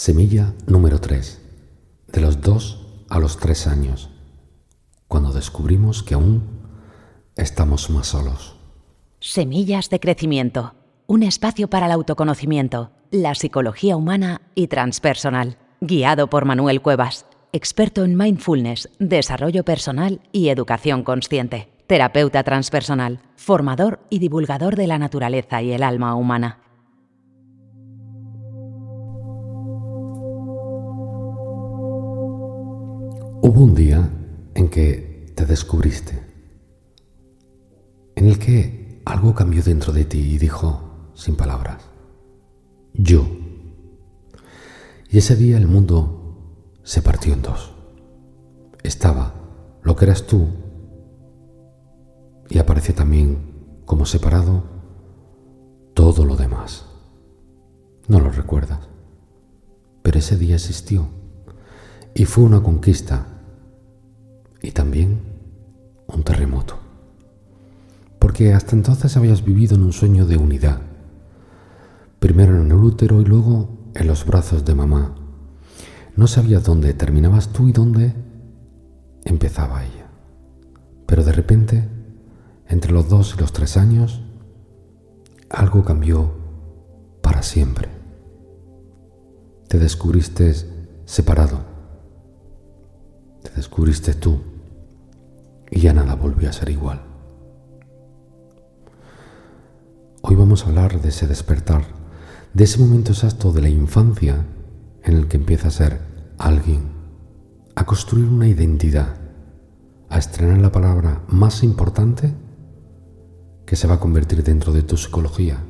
Semilla número 3. De los 2 a los 3 años, cuando descubrimos que aún estamos más solos. Semillas de crecimiento. Un espacio para el autoconocimiento, la psicología humana y transpersonal. Guiado por Manuel Cuevas, experto en mindfulness, desarrollo personal y educación consciente. Terapeuta transpersonal, formador y divulgador de la naturaleza y el alma humana. Hubo un día en que te descubriste, en el que algo cambió dentro de ti y dijo, sin palabras, yo. Y ese día el mundo se partió en dos. Estaba lo que eras tú y apareció también como separado todo lo demás. No lo recuerdas, pero ese día existió y fue una conquista y también un terremoto. Porque hasta entonces habías vivido en un sueño de unidad, primero en el útero y luego en los brazos de mamá. No sabías dónde terminabas tú y dónde empezaba ella. Pero de repente, entre los 2 y los 3 años, algo cambió para siempre. Te descubriste separado. Te descubriste tú y ya nada volvió a ser igual. Hoy vamos a hablar de ese despertar, de ese momento exacto de la infancia en el que empieza a ser alguien, a construir una identidad, a estrenar la palabra más importante que se va a convertir dentro de tu psicología,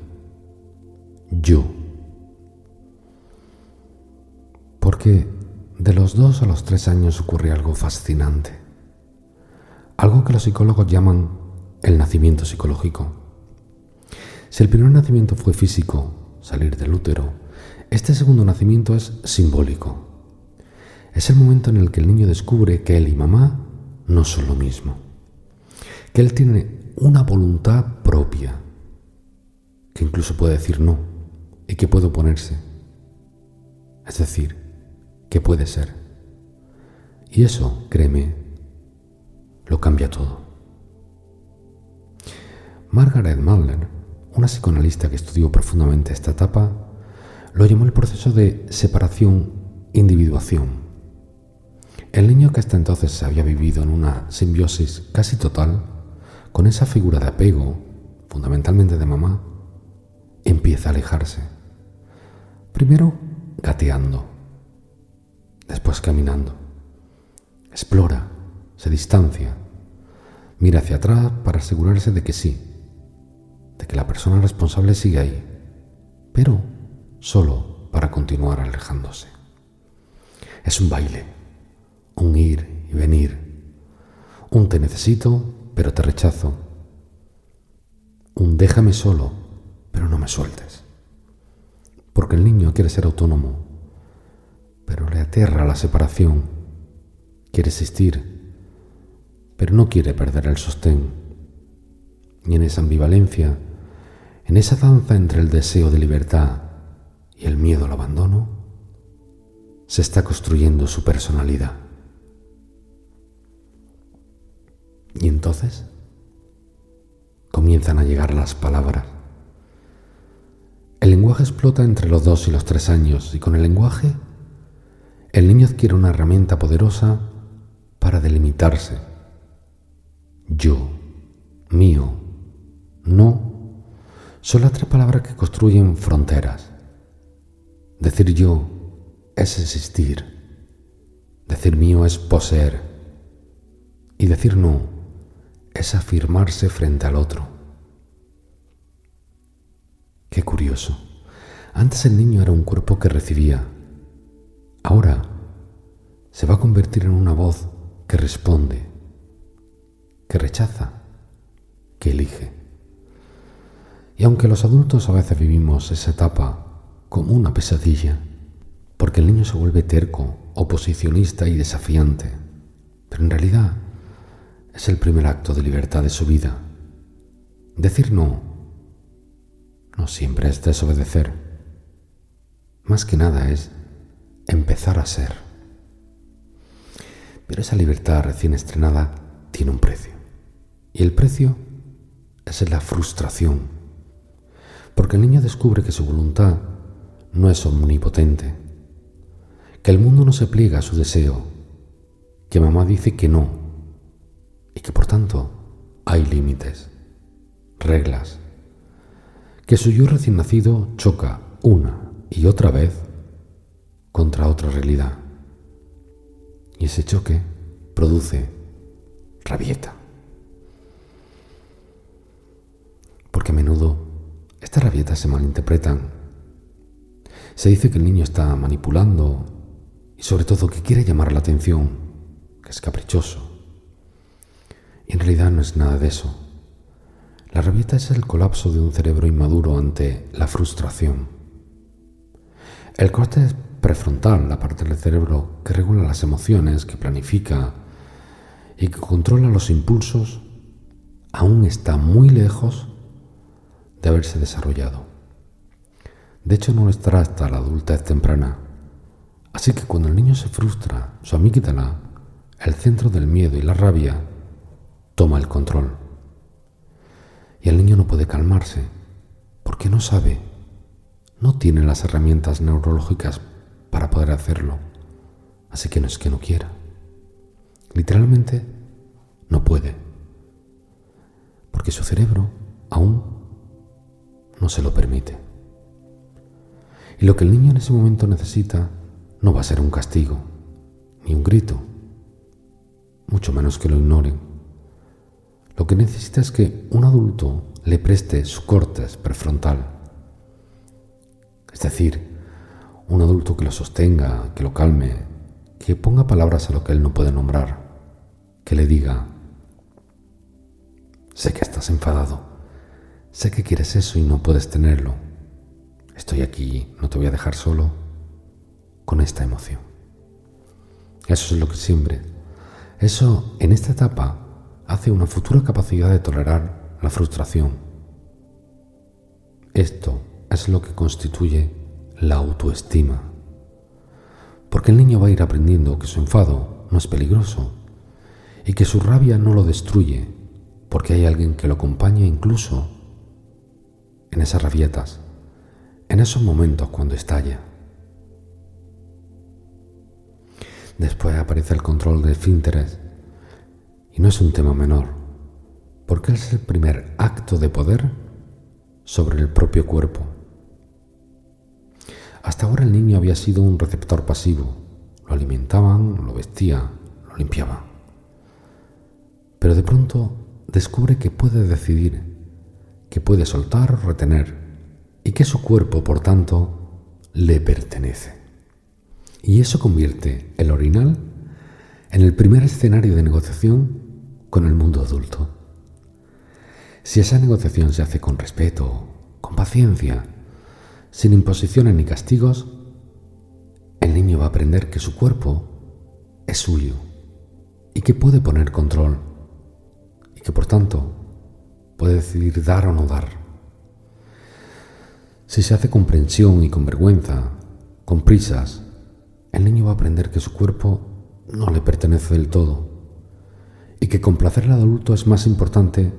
yo. Porque de los 2 a los 3 años ocurre algo fascinante, algo que los psicólogos llaman el nacimiento psicológico. Si el primer nacimiento fue físico, salir del útero, este segundo nacimiento es simbólico. Es el momento en el que el niño descubre que él y mamá no son lo mismo, que él tiene una voluntad propia, que incluso puede decir no y que puede oponerse, es decir, que puede ser. Y eso, créeme, lo cambia todo. Margaret Mettler, una psicoanalista que estudió profundamente esta etapa, lo llamó el proceso de separación-individuación. El niño que hasta entonces había vivido en una simbiosis casi total con esa figura de apego, fundamentalmente de mamá, empieza a alejarse. Primero gateando, después caminando. Explora, se distancia, mira hacia atrás para asegurarse de que sí, de que la persona responsable sigue ahí, pero solo para continuar alejándose. Es un baile, un ir y venir, un te necesito, pero te rechazo, un déjame solo, pero no me sueltes. Porque el niño quiere ser autónomo, pero le aterra la separación, quiere existir, pero no quiere perder el sostén. Y en esa ambivalencia, en esa danza entre el deseo de libertad y el miedo al abandono, se está construyendo su personalidad. Y entonces comienzan a llegar las palabras. El lenguaje explota entre los 2 y los 3 años y con el lenguaje el niño adquiere una herramienta poderosa para delimitarse. Yo, mío, no, son las 3 palabras que construyen fronteras. Decir yo es existir, decir mío es poseer y decir no es afirmarse frente al otro. Qué curioso. Antes el niño era un cuerpo que recibía. Ahora se va a convertir en una voz que responde, que rechaza, que elige. Y aunque los adultos a veces vivimos esa etapa como una pesadilla, porque el niño se vuelve terco, oposicionista y desafiante, pero en realidad es el primer acto de libertad de su vida. Decir no siempre es desobedecer. Más que nada es empezar a ser. Pero esa libertad recién estrenada tiene un precio. Y el precio es la frustración. Porque el niño descubre que su voluntad no es omnipotente, que el mundo no se pliega a su deseo, que mamá dice que no y que por tanto hay límites, reglas, que su yo recién nacido choca una y otra vez contra otra realidad. Y ese choque produce rabieta. Porque a menudo estas rabietas se malinterpretan. Se dice que el niño está manipulando y sobre todo que quiere llamar la atención, que es caprichoso. Y en realidad no es nada de eso. La rabieta es el colapso de un cerebro inmaduro ante la frustración. El córtex prefrontal, la parte del cerebro que regula las emociones, que planifica y que controla los impulsos, aún está muy lejos de haberse desarrollado. De hecho, no lo estará hasta la adultez temprana. Así que cuando el niño se frustra, su amígdala, el centro del miedo y la rabia, toma el control. Y el niño no puede calmarse, porque no sabe, no tiene las herramientas neurológicas para poder hacerlo. Así que no es que no quiera. Literalmente, no puede. Porque su cerebro aún no se lo permite. Y lo que el niño en ese momento necesita no va a ser un castigo, ni un grito, mucho menos que lo ignoren. Lo que necesita es que un adulto le preste su córtex prefrontal. Es decir, un adulto que lo sostenga, que lo calme, que ponga palabras a lo que él no puede nombrar, que le diga: sé que estás enfadado, sé que quieres eso y no puedes tenerlo. Estoy aquí, no te voy a dejar solo con esta emoción. Eso es lo que siempre. Eso, en esta etapa, hace una futura capacidad de tolerar la frustración. Esto es lo que constituye la autoestima. Porque el niño va a ir aprendiendo que su enfado no es peligroso y que su rabia no lo destruye, porque hay alguien que lo acompaña incluso en esas rabietas, en esos momentos cuando estalla. Después aparece el control de esfínteres, y no es un tema menor, porque es el primer acto de poder sobre el propio cuerpo. Hasta ahora el niño había sido un receptor pasivo, lo alimentaban, lo vestían, lo limpiaban. Pero de pronto descubre que puede decidir, que puede soltar o retener, y que su cuerpo, por tanto, le pertenece. Y eso convierte el orinal en el primer escenario de negociación con el mundo adulto. Si esa negociación se hace con respeto, con paciencia, sin imposiciones ni castigos, el niño va a aprender que su cuerpo es suyo y que puede poner control y que, por tanto, puede decidir dar o no dar. Si se hace con comprensión y con vergüenza, con prisas, el niño va a aprender que su cuerpo no le pertenece del todo y que complacer al adulto es más importante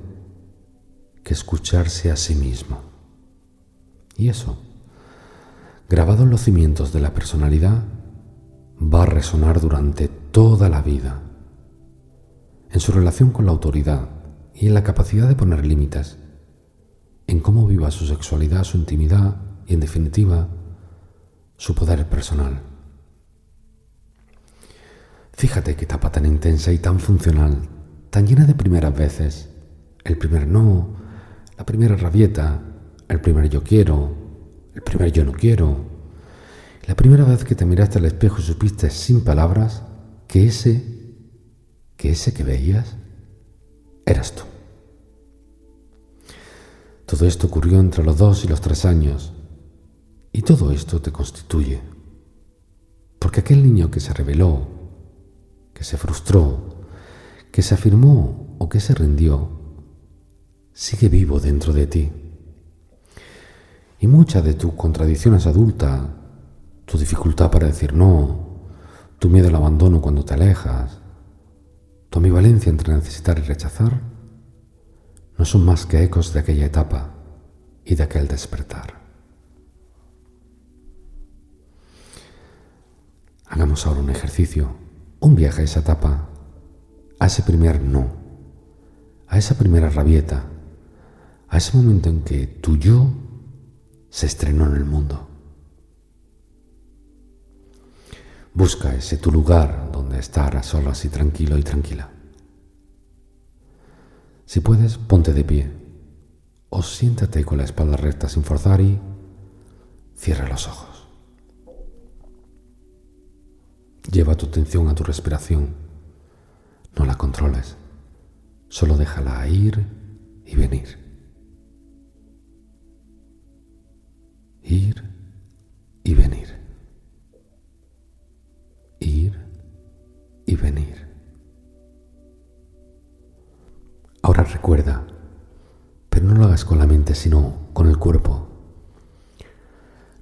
que escucharse a sí mismo. Y eso, grabado en los cimientos de la personalidad, va a resonar durante toda la vida, en su relación con la autoridad y en la capacidad de poner límites, en cómo viva su sexualidad, su intimidad y, en definitiva, su poder personal. Fíjate qué etapa tan intensa y tan funcional, tan llena de primeras veces. El primer no, la primera rabieta, el primer yo quiero, el primer yo no quiero. La primera vez que te miraste al espejo y supiste sin palabras que ese que veías eras tú. Todo esto ocurrió entre los 2 y los 3 años, y todo esto te constituye. Porque aquel niño que se rebeló, que se frustró, que se afirmó o que se rindió, sigue vivo dentro de ti. Y muchas de tus contradicciones adultas, tu dificultad para decir no, tu miedo al abandono cuando te alejas, tu ambivalencia entre necesitar y rechazar, no son más que ecos de aquella etapa y de aquel despertar. Hagamos ahora un ejercicio, un viaje a esa etapa, a ese primer no, a esa primera rabieta, a ese momento en que tu yo se estrenó en el mundo. Busca ese tu lugar donde estar a solas y tranquilo y tranquila. Si puedes, ponte de pie o siéntate con la espalda recta sin forzar y cierra los ojos. Lleva tu atención a tu respiración. No la controles, solo déjala ir y venir. Ir y venir. Ir y venir. Ahora recuerda, pero no lo hagas con la mente, sino con el cuerpo.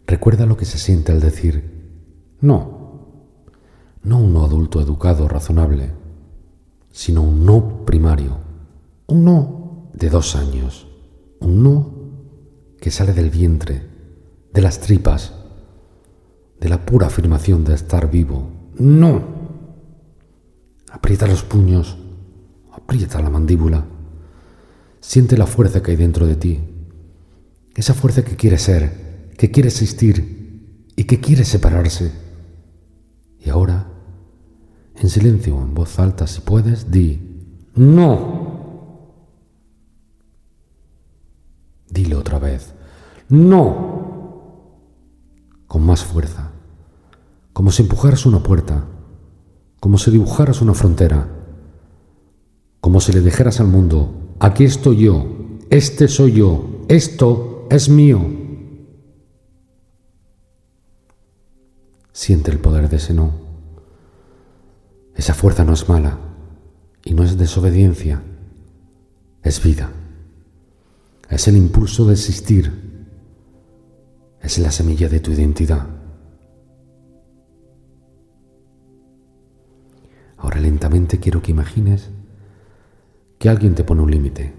Recuerda lo que se siente al decir no. No un no adulto educado, razonable, sino un no primario, un no de 2 años, un no que sale del vientre, de las tripas, de la pura afirmación de estar vivo. ¡No! Aprieta los puños, aprieta la mandíbula, siente la fuerza que hay dentro de ti, esa fuerza que quiere ser, que quiere existir y que quiere separarse. Y ahora, en silencio o en voz alta si puedes, di ¡no! Dile otra vez ¡no! Con más fuerza, como si empujaras una puerta, como si dibujaras una frontera, como si le dijeras al mundo: aquí estoy yo, este soy yo, esto es mío. Siente el poder de ese no. Esa fuerza no es mala y no es desobediencia, es vida. Es el impulso de existir, es la semilla de tu identidad. Ahora lentamente quiero que imagines que alguien te pone un límite.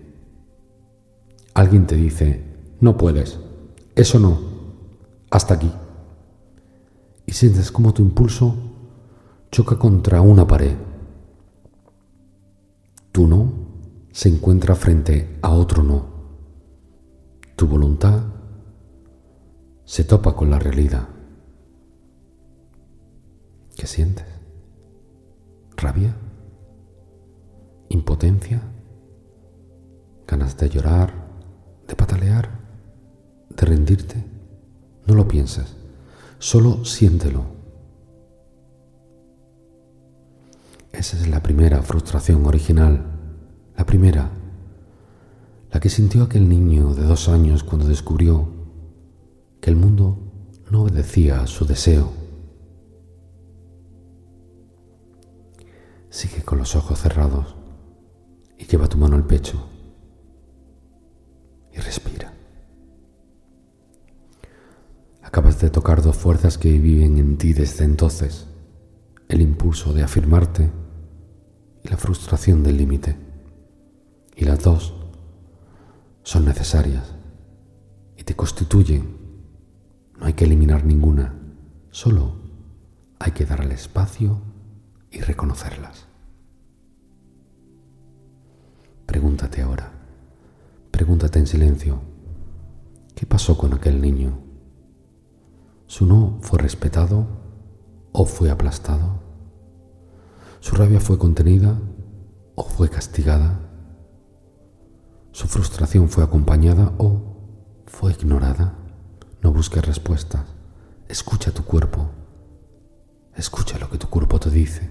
Alguien te dice: no puedes, eso no, hasta aquí. Y sientes como tu impulso choca contra una pared. Tu no se encuentra frente a otro no. Tu voluntad se topa con la realidad. ¿Qué sientes? ¿Rabia? ¿Impotencia? ¿Ganas de llorar? ¿De patalear? ¿De rendirte? No lo pienses. Solo siéntelo. Esa es la primera frustración original, la primera, la que sintió aquel niño de 2 años cuando descubrió que el mundo no obedecía a su deseo. Sigue con los ojos cerrados y lleva tu mano al pecho y respira. Acabas de tocar 2 fuerzas que viven en ti desde entonces: el impulso de afirmarte y la frustración del límite. Y las 2 son necesarias y te constituyen. No hay que eliminar ninguna, solo hay que darle espacio y reconocerlas. Pregúntate ahora, pregúntate en silencio: ¿qué pasó con aquel niño? ¿Su no fue respetado o fue aplastado? ¿Su rabia fue contenida o fue castigada? ¿Su frustración fue acompañada o fue ignorada? No busques respuestas. Escucha tu cuerpo. Escucha lo que tu cuerpo te dice.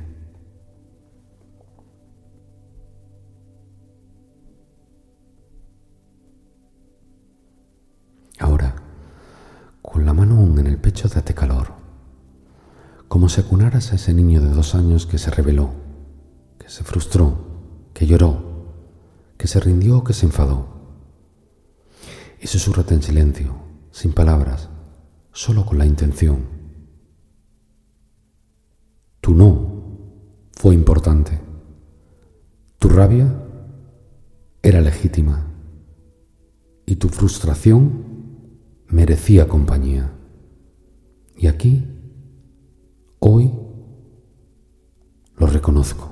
Ahora, con la mano aún en el pecho, date calor, como si acunaras a ese niño de 2 años que se rebeló, que se frustró, que lloró, que se rindió o que se enfadó. Y susúrrate en silencio, sin palabras, solo con la intención: Tu no fue importante. Tu rabia era legítima y tu frustración merecía compañía. Y aquí, hoy, lo reconozco.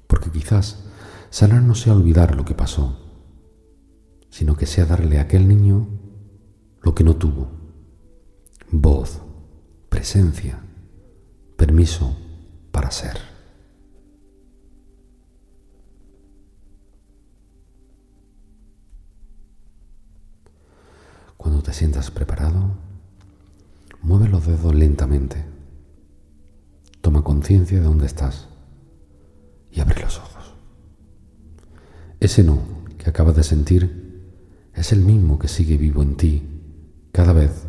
Porque quizás sanar no sea olvidar lo que pasó, sino que sea darle a aquel niño lo que no tuvo: voz, presencia, permiso para ser. Cuando te sientas preparado, mueve los dedos lentamente. Toma conciencia de dónde estás y abre los ojos. Ese no que acabas de sentir es el mismo que sigue vivo en ti cada vez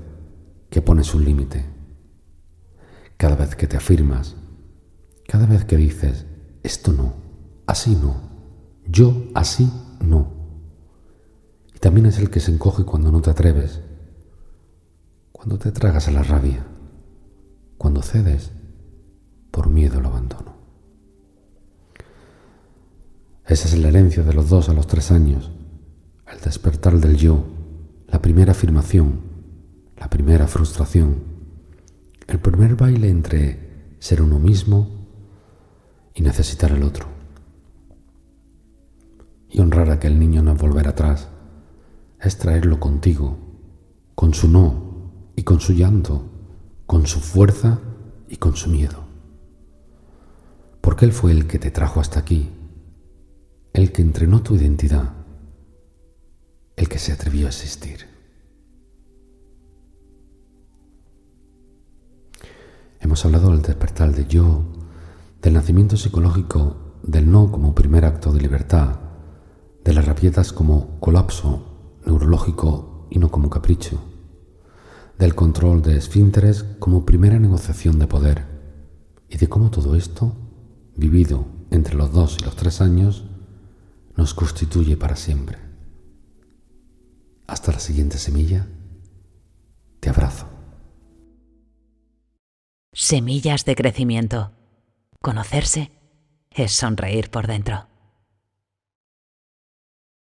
que pones un límite, cada vez que te afirmas, cada vez que dices: esto no, así no, yo así no. Y también es el que se encoge cuando no te atreves, cuando te tragas a la rabia, cuando cedes por miedo al abandono. Esa es la herencia de los 2 a los 3 años, el despertar del yo, la primera afirmación, la primera frustración, el primer baile entre ser uno mismo y necesitar al otro. Y honrar a aquel niño no es volver atrás, es traerlo contigo, con su no y con su llanto, con su fuerza y con su miedo. Porque él fue el que te trajo hasta aquí, el que entrenó tu identidad, el que se atrevió a existir. Hemos hablado del despertar del yo, del nacimiento psicológico del no como primer acto de libertad, de las rabietas como colapso neurológico y no como capricho, del control de esfínteres como primera negociación de poder, y de cómo todo esto, vivido entre los 2 y los 3 años, nos constituye para siempre. Hasta la siguiente semilla, te abrazo. Semillas de crecimiento. Conocerse es sonreír por dentro.